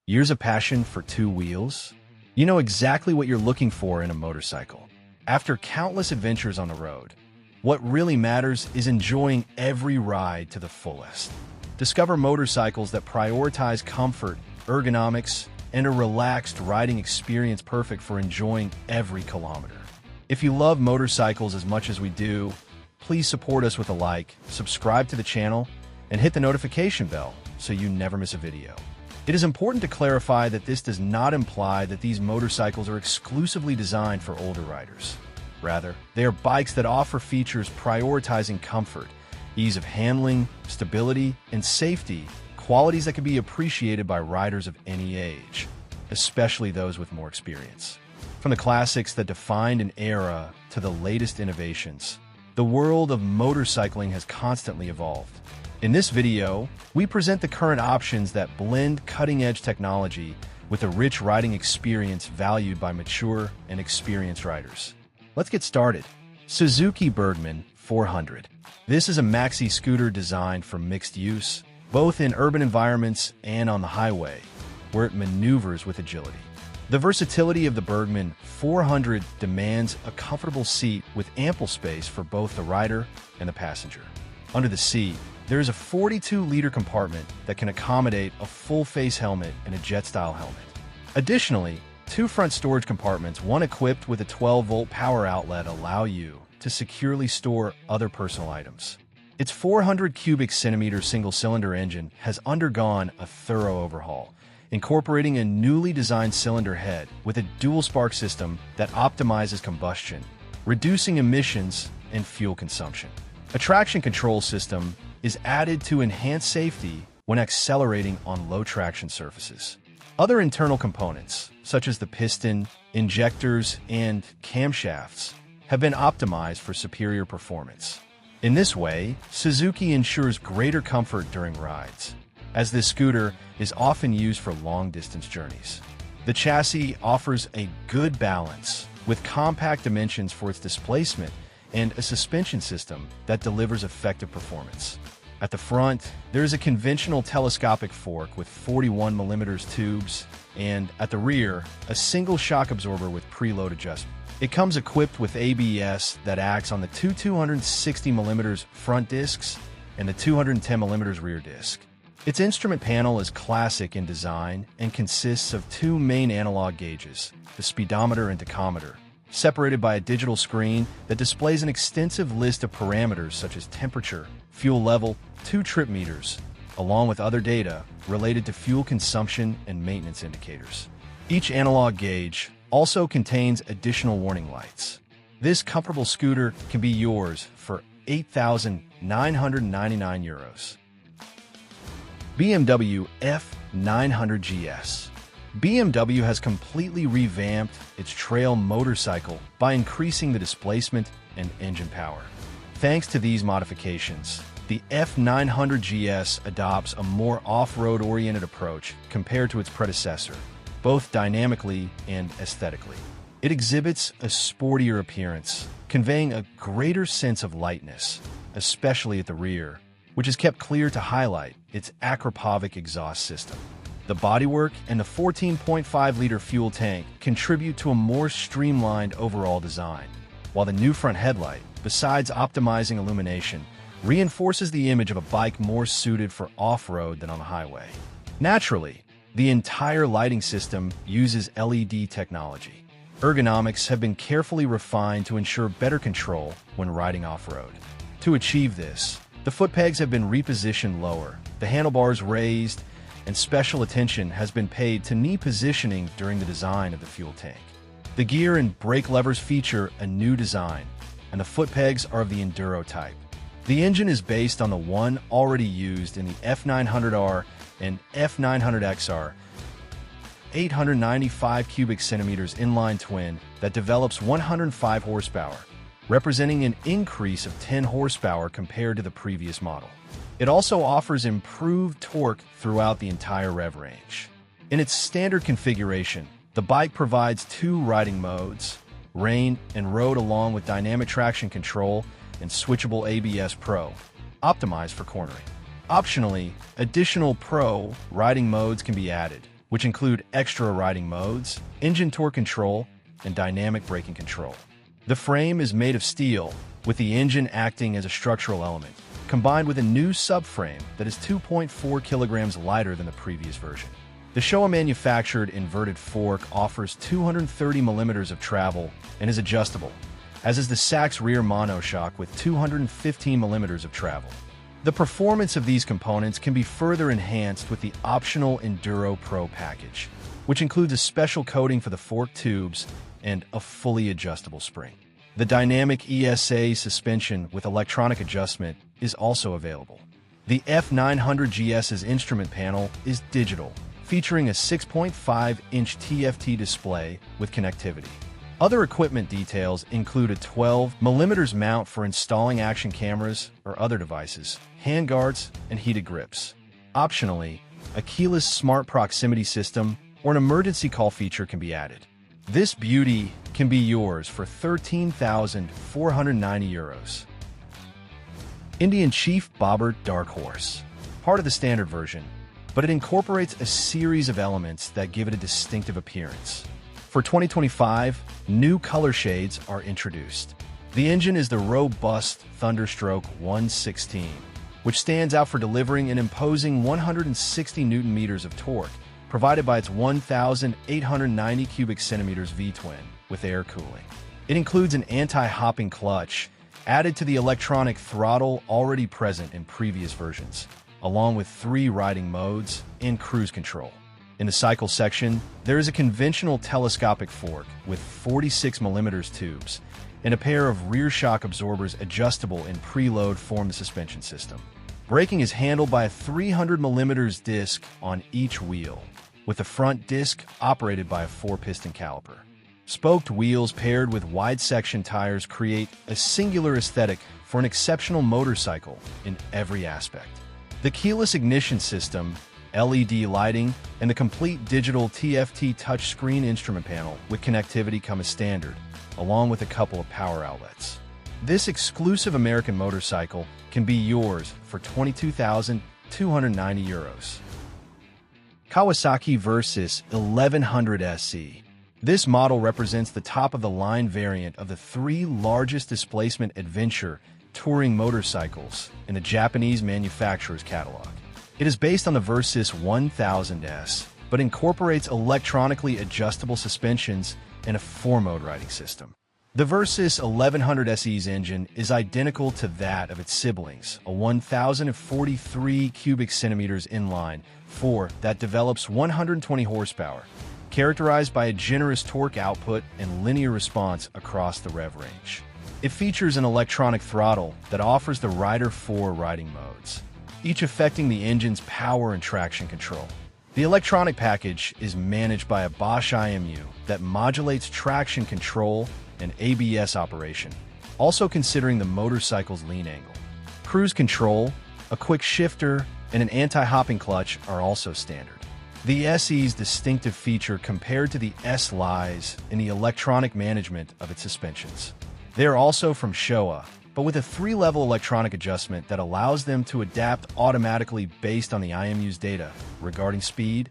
Years of passion for two wheels? You know exactly what you're looking for in a motorcycle. After countless adventures on the road, what really matters is enjoying every ride to the fullest. Discover motorcycles that prioritize comfort, ergonomics, and a relaxed riding experience perfect for enjoying every kilometer. If you love motorcycles as much as we do, please support us with a like, subscribe to the channel, and hit the notification bell so you never miss a video. It is important to clarify that this does not imply that these motorcycles are exclusively designed for older riders. Rather, they are bikes that offer features prioritizing comfort, ease of handling, stability, and safety, qualities that can be appreciated by riders of any age, especially those with more experience. From the classics that defined an era to the latest innovations, the world of motorcycling has constantly evolved. In this video, we present the current options that blend cutting-edge technology with a rich riding experience valued by mature and experienced riders. Let's get started. Suzuki Burgman 400. This is a maxi scooter designed for mixed use, both in urban environments and on the highway, where it maneuvers with agility. The versatility of the Burgman 400 demands a comfortable seat with ample space for both the rider and the passenger. Under the seat, there is a 42-liter compartment that can accommodate a full-face helmet and a jet-style helmet. Additionally, two front storage compartments, one equipped with a 12-volt power outlet, allow you to securely store other personal items. Its 400 cubic centimeter single-cylinder engine has undergone a thorough overhaul, incorporating a newly designed cylinder head with a dual-spark system that optimizes combustion, reducing emissions and fuel consumption. A traction control system is added to enhance safety when accelerating on low-traction surfaces. Other internal components, such as the piston, injectors, and camshafts, have been optimized for superior performance. In this way, Suzuki ensures greater comfort during rides, as this scooter is often used for long-distance journeys. The chassis offers a good balance, with compact dimensions for its displacement and a suspension system that delivers effective performance. At the front, there is a conventional telescopic fork with 41mm tubes, and at the rear, a single shock absorber with preload adjustment. It comes equipped with ABS that acts on the two 260mm front discs and the 210mm rear disc. Its instrument panel is classic in design and consists of two main analog gauges, the speedometer and tachometer, separated by a digital screen that displays an extensive list of parameters such as temperature, fuel level, 2 trip meters, along with other data related to fuel consumption and maintenance indicators. Each analog gauge also contains additional warning lights. This comfortable scooter can be yours for €8,999. BMW F900 GS. BMW has completely revamped its trail motorcycle by increasing the displacement and engine power. Thanks to these modifications, the F900 GS adopts a more off-road oriented approach compared to its predecessor, both dynamically and aesthetically. It exhibits a sportier appearance, conveying a greater sense of lightness, especially at the rear, which is kept clear to highlight its Akrapovic exhaust system. The bodywork and the 14.5-liter fuel tank contribute to a more streamlined overall design, while the new front headlight, besides optimizing illumination, reinforces the image of a bike more suited for off-road than on the highway. Naturally, the entire lighting system uses LED technology. Ergonomics have been carefully refined to ensure better control when riding off-road. To achieve this, the foot pegs have been repositioned lower, the handlebars raised, and special attention has been paid to knee positioning during the design of the fuel tank. The gear and brake levers feature a new design, and the foot pegs are of the Enduro type. The engine is based on the one already used in the F900R and F900XR, 895 cubic centimeters inline twin that develops 105 horsepower, representing an increase of 10 horsepower compared to the previous model. It also offers improved torque throughout the entire rev range. In its standard configuration, the bike provides two riding modes, rain and road, along with dynamic traction control and switchable ABS Pro, optimized for cornering. Optionally, additional Pro riding modes can be added, which include extra riding modes, engine torque control, and dynamic braking control. The frame is made of steel, with the engine acting as a structural element, combined with a new subframe that is 2.4 kilograms lighter than the previous version. The Showa-manufactured inverted fork offers 230 millimeters of travel and is adjustable, as is the Sachs rear monoshock with 215 millimeters of travel. The performance of these components can be further enhanced with the optional Enduro Pro package, which includes a special coating for the fork tubes and a fully adjustable spring. The dynamic ESA suspension with electronic adjustment is also available. The F900GS's instrument panel is digital, featuring a 6.5-inch TFT display with connectivity. Other equipment details include a 12mm mount for installing action cameras or other devices, handguards, and heated grips. Optionally, a keyless smart proximity system or an emergency call feature can be added. This beauty can be yours for €13,490. Indian Chief Bobber Dark Horse. Part of the standard version, but it incorporates a series of elements that give it a distinctive appearance. For 2025, new color shades are introduced. The engine is the robust Thunderstroke 116, which stands out for delivering an imposing 160 Nm of torque, provided by its 1,890 cubic centimeters V-twin with air cooling. It includes an anti-hopping clutch, added to the electronic throttle already present in previous versions, along with 3 riding modes and cruise control. In the cycle section, there is a conventional telescopic fork with 46mm tubes, and a pair of rear shock absorbers adjustable in preload form the suspension system. Braking is handled by a 300mm disc on each wheel, with the front disc operated by a 4-piston caliper. Spoked wheels paired with wide-section tires create a singular aesthetic for an exceptional motorcycle in every aspect. The keyless ignition system, LED lighting, and the complete digital TFT touchscreen instrument panel with connectivity come as standard, along with a couple of power outlets. This exclusive American motorcycle can be yours for €22,290. Kawasaki Versys 1100 SE. This model represents the top-of-the-line variant of the 3 largest displacement adventure touring motorcycles in the Japanese manufacturer's catalog. It is based on the Versys 1000S, but incorporates electronically adjustable suspensions and a 4-mode riding system. The Versys 1100 SE's engine is identical to that of its siblings, a 1,043 cubic centimeters inline 4 that develops 120 horsepower, characterized by a generous torque output and linear response across the rev range. It features an electronic throttle that offers the Rider 4 riding modes, each affecting the engine's power and traction control. The electronic package is managed by a Bosch IMU that modulates traction control and ABS operation, also considering the motorcycle's lean angle. Cruise control, a quick shifter, and an anti-hopping clutch are also standard. The SE's distinctive feature compared to the S lies in the electronic management of its suspensions. They are also from Showa, but with a 3-level electronic adjustment that allows them to adapt automatically based on the IMU's data regarding speed,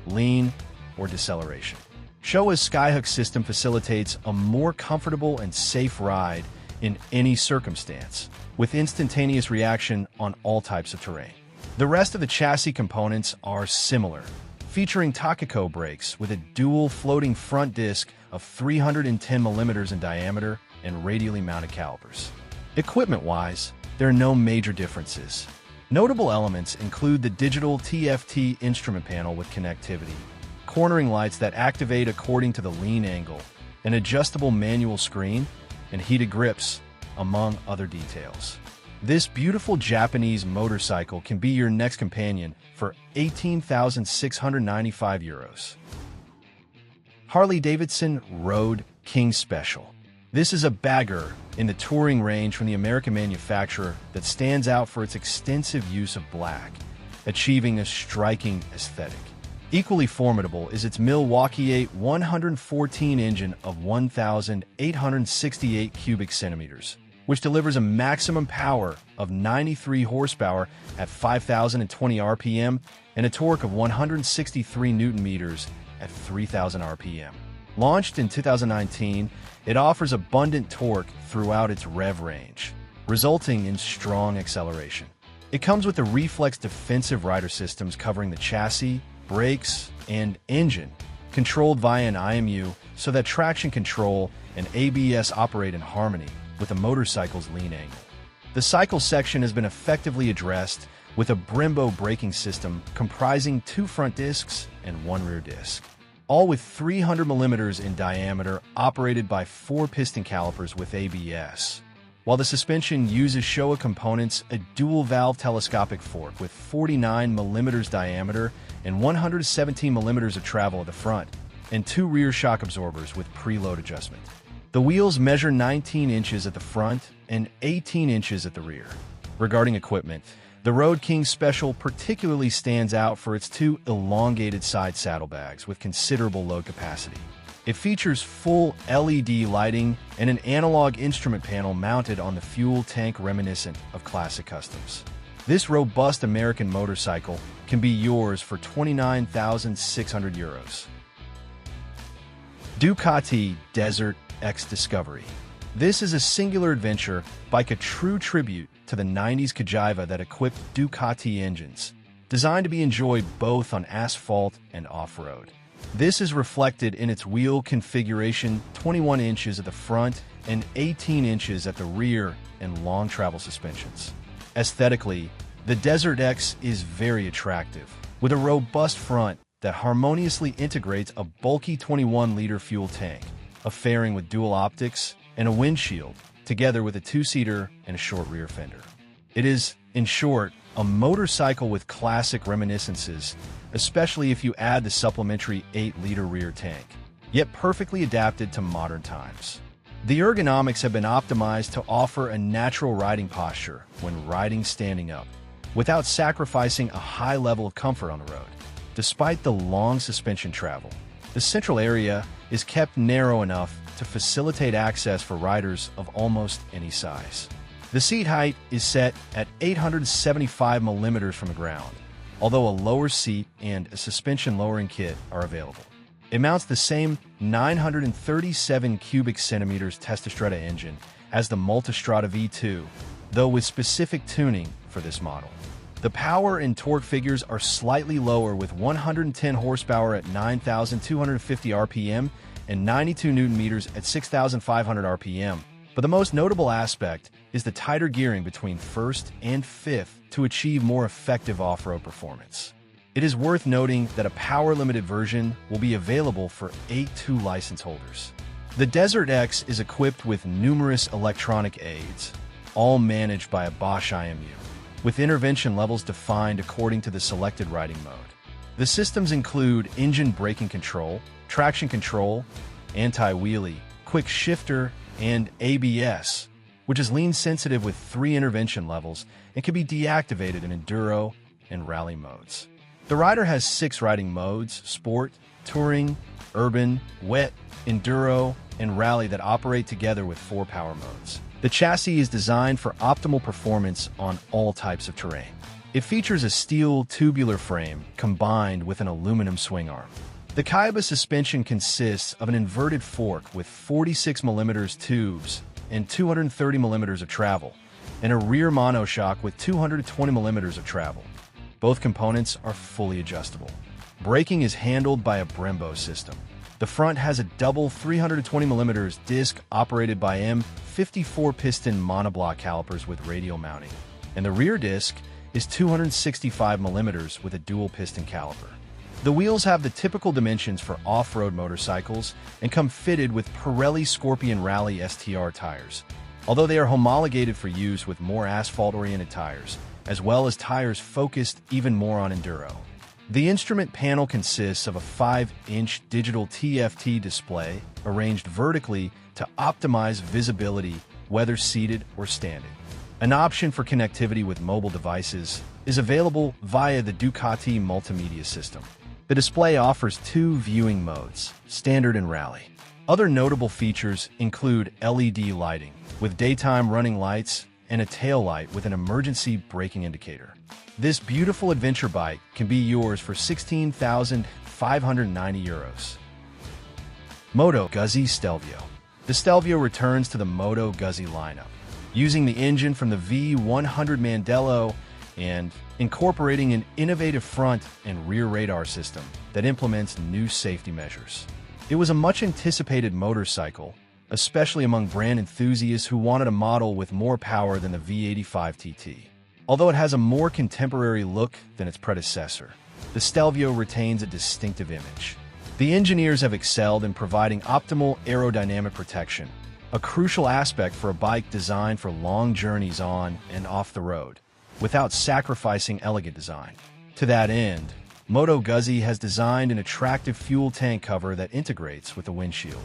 lean, or deceleration. Showa's Skyhook system facilitates a more comfortable and safe ride in any circumstance, with instantaneous reaction on all types of terrain. The rest of the chassis components are similar, featuring Takako brakes with a dual floating front disc of 310mm in diameter and radially mounted calipers. Equipment-wise, there are no major differences. Notable elements include the digital TFT instrument panel with connectivity, cornering lights that activate according to the lean angle, an adjustable manual screen, and heated grips, among other details. This beautiful Japanese motorcycle can be your next companion for €18,695. Harley-Davidson Road King Special. This is a bagger in the touring range from the American manufacturer that stands out for its extensive use of black, achieving a striking aesthetic. Equally formidable is its Milwaukee 8 114 engine of 1,868 cubic centimeters, which delivers a maximum power of 93 horsepower at 5,020 RPM and a torque of 163 Newton meters at 3,000 RPM. Launched in 2019, it offers abundant torque throughout its rev range, resulting in strong acceleration. It comes with the reflex defensive rider systems covering the chassis, brakes, and engine, controlled via an IMU so that traction control and ABS operate in harmony with the motorcycle's lean angle. The cycle section has been effectively addressed with a Brembo braking system comprising 2 front discs and 1 rear disc, all with 300 millimeters in diameter, operated by 4 piston calipers with ABS. While the suspension uses Showa components, a dual-valve telescopic fork with 49 millimeters diameter and 117 millimeters of travel at the front, and 2 rear shock absorbers with preload adjustment. The wheels measure 19 inches at the front and 18 inches at the rear. Regarding equipment, the Road King Special particularly stands out for its 2 elongated side saddlebags with considerable load capacity. It features full LED lighting and an analog instrument panel mounted on the fuel tank reminiscent of classic customs. This robust American motorcycle can be yours for €29,600. Ducati DesertX Discovery. This is a singular adventure bike, a true tribute to the 90s Kajiva that equipped Ducati engines, designed to be enjoyed both on asphalt and off-road. This is reflected in its wheel configuration, 21 inches at the front and 18 inches at the rear, and long travel suspensions. Aesthetically, the DesertX is very attractive, with a robust front that harmoniously integrates a bulky 21-liter fuel tank, a fairing with dual optics, and a windshield, together with a 2-seater and a short rear fender. It is, in short, a motorcycle with classic reminiscences, especially if you add the supplementary 8-liter rear tank, yet perfectly adapted to modern times. The ergonomics have been optimized to offer a natural riding posture when riding standing up, without sacrificing a high level of comfort on the road. Despite the long suspension travel, the central area is kept narrow enough to facilitate access for riders of almost any size. The seat height is set at 875 millimeters from the ground, although a lower seat and a suspension lowering kit are available. It mounts the same 937 cubic centimeters Testastrada engine as the Multistrada V2, though with specific tuning for this model. The power and torque figures are slightly lower, with 110 horsepower at 9,250 RPM and 92 Newton meters at 6,500 RPM. But the most notable aspect is the tighter gearing between first and fifth to achieve more effective off-road performance. It is worth noting that a power-limited version will be available for 8.2 license holders. The DesertX is equipped with numerous electronic aids, all managed by a Bosch IMU, with intervention levels defined according to the selected riding mode. The systems include engine braking control, traction control, anti-wheelie, quick shifter, and ABS, which is lean sensitive with 3 intervention levels and can be deactivated in enduro and rally modes. The rider has 6 riding modes: sport, touring, urban, wet, enduro, and rally that operate together with 4 power modes. The chassis is designed for optimal performance on all types of terrain. It features a steel tubular frame combined with an aluminum swing arm. The Kaiba suspension consists of an inverted fork with 46 mm tubes and 230 mm of travel, and a rear monoshock with 220 mm of travel. Both components are fully adjustable. Braking is handled by a Brembo system. The front has a double 320 mm disc operated by M54 piston monoblock calipers with radial mounting, and the rear disc is 265 mm with a dual piston caliper. The wheels have the typical dimensions for off-road motorcycles and come fitted with Pirelli Scorpion Rally STR tires, although they are homologated for use with more asphalt-oriented tires, as well as tires focused even more on enduro. The instrument panel consists of a 5-inch digital TFT display arranged vertically to optimize visibility, whether seated or standing. An option for connectivity with mobile devices is available via the Ducati multimedia system. The display offers 2 viewing modes, standard and rally. Other notable features include LED lighting, with daytime running lights and a tail light with an emergency braking indicator. This beautiful adventure bike can be yours for €16,590. Moto Guzzi Stelvio. The Stelvio returns to the Moto Guzzi lineup, using the engine from the V100 Mandello and incorporating an innovative front and rear radar system that implements new safety measures. It was a much-anticipated motorcycle, especially among brand enthusiasts who wanted a model with more power than the V85 TT. Although it has a more contemporary look than its predecessor, the Stelvio retains a distinctive image. The engineers have excelled in providing optimal aerodynamic protection, a crucial aspect for a bike designed for long journeys on and off the road, without sacrificing elegant design. To that end, Moto Guzzi has designed an attractive fuel tank cover that integrates with the windshield.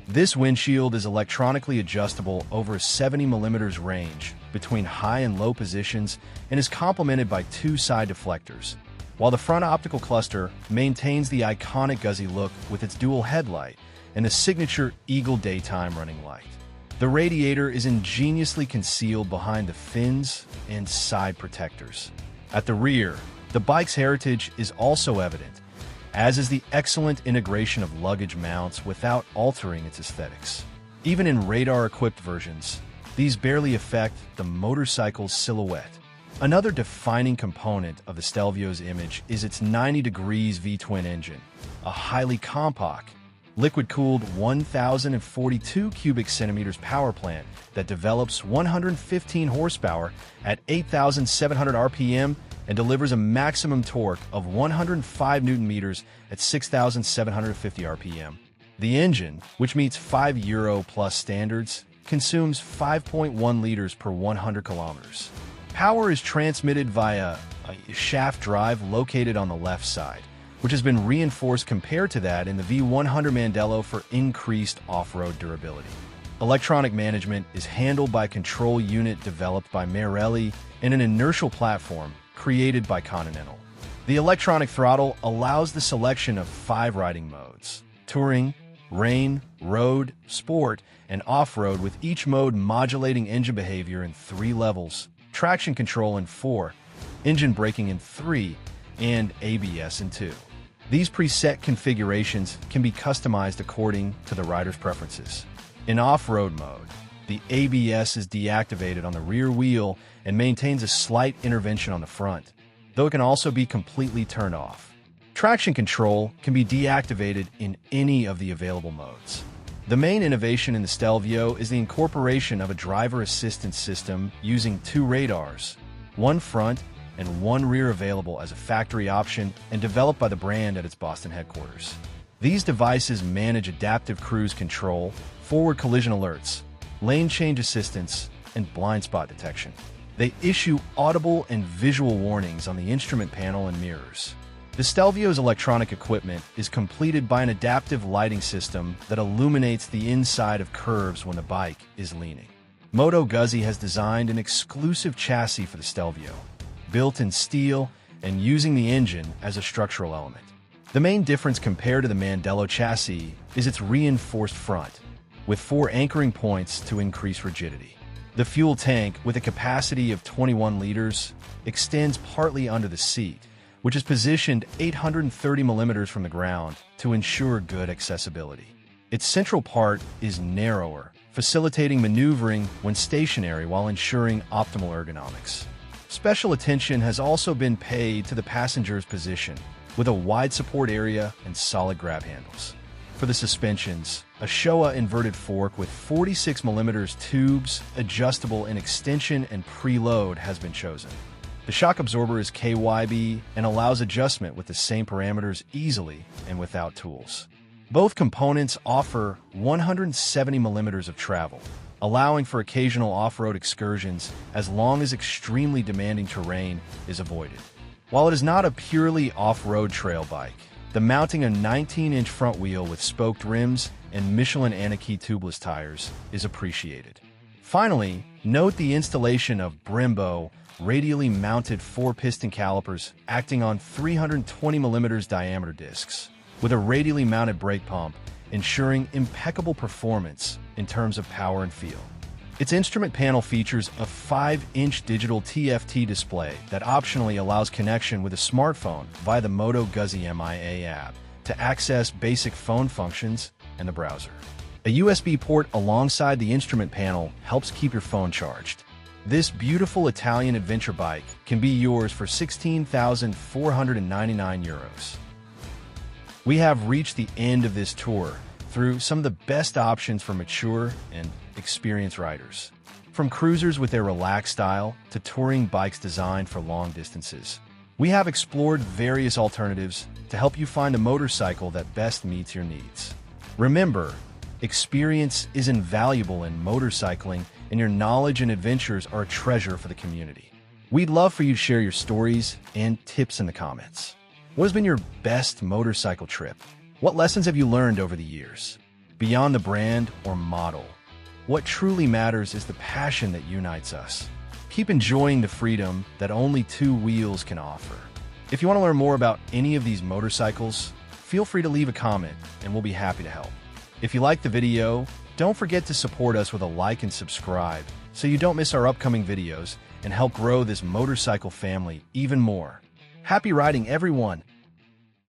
This windshield is electronically adjustable over a 70mm range between high and low positions and is complemented by two side deflectors, while the front optical cluster maintains the iconic Guzzi look with its dual headlight and the signature Eagle daytime running light. The radiator is ingeniously concealed behind the fins and side protectors. At the rear, the bike's heritage is also evident, as is the excellent integration of luggage mounts without altering its aesthetics. Even in radar-equipped versions, these barely affect the motorcycle's silhouette. Another defining component of the Stelvio's image is its 90 degrees V-twin engine, a highly compact, liquid-cooled 1,042 cubic centimeters power plant that develops 115 horsepower at 8,700 RPM and delivers a maximum torque of 105 Nm at 6,750 RPM. The engine, which meets 5 Euro Plus standards, consumes 5.1 liters per 100 kilometers. Power is transmitted via a shaft drive located on the left side, which has been reinforced compared to that in the V100 Mandello for increased off-road durability. Electronic management is handled by a control unit developed by Marelli and an inertial platform created by Continental. The electronic throttle allows the selection of 5 riding modes: touring, rain, road, sport, and off-road, with each mode modulating engine behavior in 3 levels, traction control in 4, engine braking in 3, and ABS in 2. These preset configurations can be customized according to the rider's preferences. In off-road mode, the ABS is deactivated on the rear wheel and maintains a slight intervention on the front, though it can also be completely turned off. Traction control can be deactivated in any of the available modes. The main innovation in the Stelvio is the incorporation of a driver assistance system using 2 radars, 1 front and 1 rear, available as a factory option and developed by the brand at its Boston headquarters. These devices manage adaptive cruise control, forward collision alerts, lane change assistance, and blind spot detection. They issue audible and visual warnings on the instrument panel and mirrors. The Stelvio's electronic equipment is completed by an adaptive lighting system that illuminates the inside of curves when the bike is leaning. Moto Guzzi has designed an exclusive chassis for the Stelvio, built in steel and using the engine as a structural element. The main difference compared to the Mandello chassis is its reinforced front, with 4 anchoring points to increase rigidity. The fuel tank, with a capacity of 21 liters, extends partly under the seat, which is positioned 830 millimeters from the ground to ensure good accessibility. Its central part is narrower, facilitating maneuvering when stationary while ensuring optimal ergonomics. Special attention has also been paid to the passenger's position, with a wide support area and solid grab handles. For the suspensions, a Showa inverted fork with 46mm tubes, adjustable in extension and preload, has been chosen. The shock absorber is KYB and allows adjustment with the same parameters easily and without tools. Both components offer 170mm of travel, allowing for occasional off-road excursions as long as extremely demanding terrain is avoided. While it is not a purely off-road trail bike, the mounting a 19-inch front wheel with spoked rims and Michelin Anarchy tubeless tires is appreciated. Finally, note the installation of Brembo radially mounted 4-piston calipers acting on 320mm diameter discs, with a radially mounted brake pump ensuring impeccable performance in terms of power and feel. Its instrument panel features a 5-inch digital TFT display that optionally allows connection with a smartphone via the Moto Guzzi MIA app to access basic phone functions and the browser. A USB port alongside the instrument panel helps keep your phone charged. This beautiful Italian adventure bike can be yours for €16,499. We have reached the end of this tour through some of the best options for mature and experienced riders. From cruisers with their relaxed style to touring bikes designed for long distances, we have explored various alternatives to help you find a motorcycle that best meets your needs. Remember, experience is invaluable in motorcycling, and your knowledge and adventures are a treasure for the community. We'd love for you to share your stories and tips in the comments. What has been your best motorcycle trip? What lessons have you learned over the years? Beyond the brand or model, what truly matters is the passion that unites us. Keep enjoying the freedom that only two wheels can offer. If you want to learn more about any of these motorcycles, feel free to leave a comment and we'll be happy to help. If you liked the video, don't forget to support us with a like and subscribe so you don't miss our upcoming videos and help grow this motorcycle family even more. Happy riding, everyone!